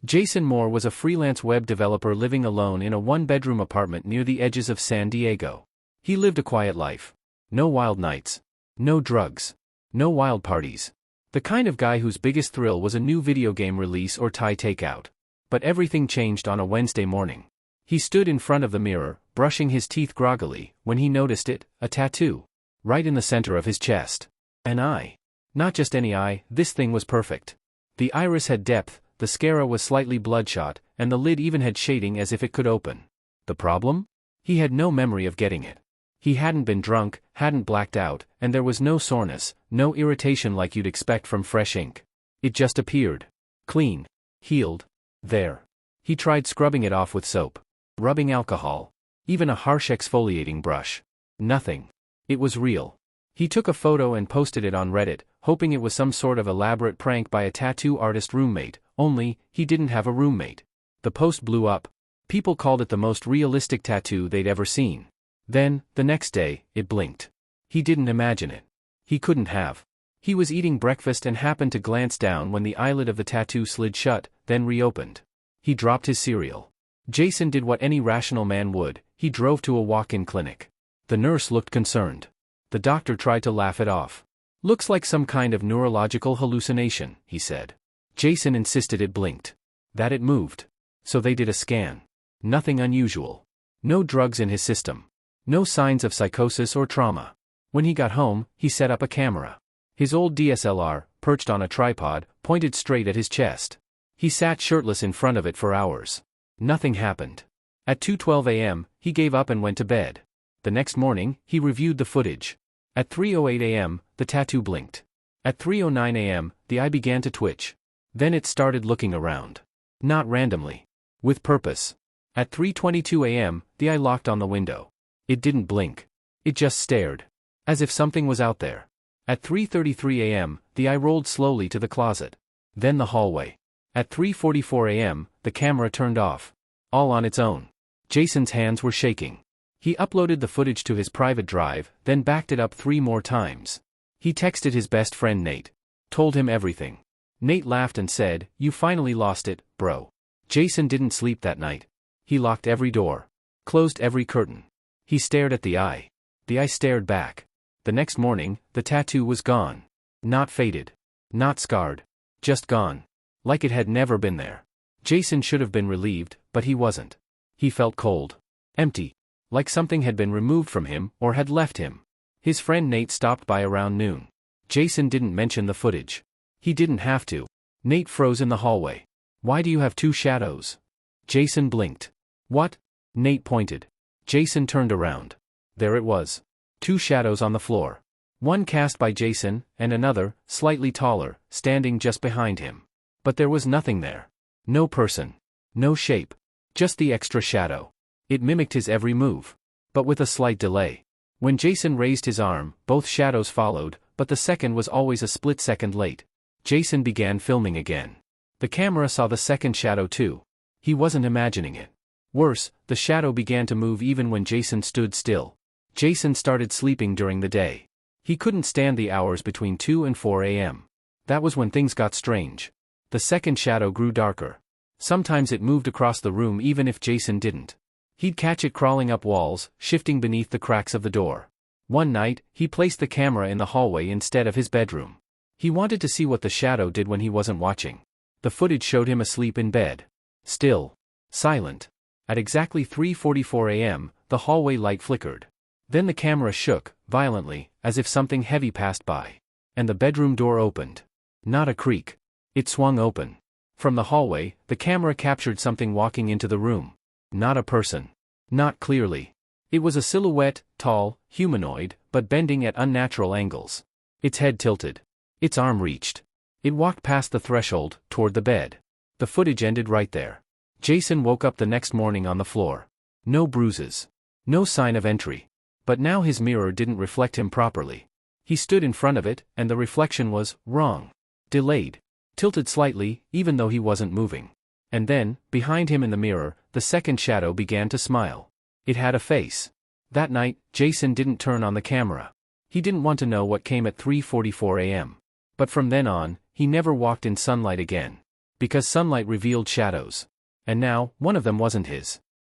Jason Moore was a freelance web developer living alone in a one-bedroom apartment near the edges of San Diego. He lived a quiet life. No wild nights. No drugs. No wild parties. The kind of guy whose biggest thrill was a new video game release or Thai takeout. But everything changed on a Wednesday morning. He stood in front of the mirror, brushing his teeth groggily, when he noticed it, a tattoo. Right in the center of his chest. An eye. Not just any eye, this thing was perfect. The iris had depth, the sclera was slightly bloodshot, and the lid even had shading as if it could open. The problem? He had no memory of getting it. He hadn't been drunk, hadn't blacked out, and there was no soreness, no irritation like you'd expect from fresh ink. It just appeared. Clean. Healed. There. He tried scrubbing it off with soap. Rubbing alcohol. Even a harsh exfoliating brush. Nothing. It was real. He took a photo and posted it on Reddit, hoping it was some sort of elaborate prank by a tattoo artist roommate, only, he didn't have a roommate. The post blew up. People called it the most realistic tattoo they'd ever seen. Then, the next day, it blinked. He didn't imagine it. He couldn't have. He was eating breakfast and happened to glance down when the eyelid of the tattoo slid shut, then reopened. He dropped his cereal. Jason did what any rational man would, he drove to a walk-in clinic. The nurse looked concerned. The doctor tried to laugh it off. Looks like some kind of neurological hallucination, he said. Jason insisted it blinked. That it moved. So they did a scan. Nothing unusual. No drugs in his system. No signs of psychosis or trauma. When he got home, he set up a camera. His old DSLR, perched on a tripod, pointed straight at his chest. He sat shirtless in front of it for hours. Nothing happened. At 2:12 a.m., he gave up and went to bed. The next morning, he reviewed the footage. At 3:08 a.m., the tattoo blinked. At 3:09 a.m., the eye began to twitch. Then it started looking around. Not randomly. With purpose. At 3:22 a.m., the eye locked on the window. It didn't blink. It just stared. As if something was out there. At 3:33 a.m., the eye rolled slowly to the closet. Then the hallway. At 3:44 a.m., the camera turned off. All on its own. Jason's hands were shaking. He uploaded the footage to his private drive, then backed it up 3 more times. He texted his best friend Nate. Told him everything. Nate laughed and said, "You finally lost it, bro." Jason didn't sleep that night. He locked every door. Closed every curtain. He stared at the eye. The eye stared back. The next morning, the tattoo was gone. Not faded. Not scarred. Just gone. Like it had never been there. Jason should have been relieved, but he wasn't. He felt cold. Empty. Like something had been removed from him, or had left him. His friend Nate stopped by around noon. Jason didn't mention the footage. He didn't have to. Nate froze in the hallway. "Why do you have 2 shadows?" Jason blinked. "What?" Nate pointed. Jason turned around. There it was. 2 shadows on the floor. One cast by Jason, and another, slightly taller, standing just behind him. But there was nothing there. No person. No shape. Just the extra shadow. It mimicked his every move. But with a slight delay. When Jason raised his arm, both shadows followed, but the second was always a split second late. Jason began filming again. The camera saw the second shadow too. He wasn't imagining it. Worse, the shadow began to move even when Jason stood still. Jason started sleeping during the day. He couldn't stand the hours between 2 and 4 a.m. That was when things got strange. The second shadow grew darker. Sometimes it moved across the room even if Jason didn't. He'd catch it crawling up walls, shifting beneath the cracks of the door. One night, he placed the camera in the hallway instead of his bedroom. He wanted to see what the shadow did when he wasn't watching. The footage showed him asleep in bed. Still. Silent. At exactly 3:44 a.m., the hallway light flickered. Then the camera shook, violently, as if something heavy passed by. And the bedroom door opened. Not a creak. It swung open. From the hallway, the camera captured something walking into the room. Not a person. Not clearly. It was a silhouette, tall, humanoid, but bending at unnatural angles. Its head tilted. Its arm reached. It walked past the threshold, toward the bed. The footage ended right there. Jason woke up the next morning on the floor. No bruises. No sign of entry. But now his mirror didn't reflect him properly. He stood in front of it, and the reflection was wrong. Delayed. Tilted slightly, even though he wasn't moving. And then, behind him in the mirror, the second shadow began to smile. It had a face. That night, Jason didn't turn on the camera. He didn't want to know what came at 3:44 a.m. But from then on, he never walked in sunlight again. Because sunlight revealed shadows. And now, one of them wasn't his.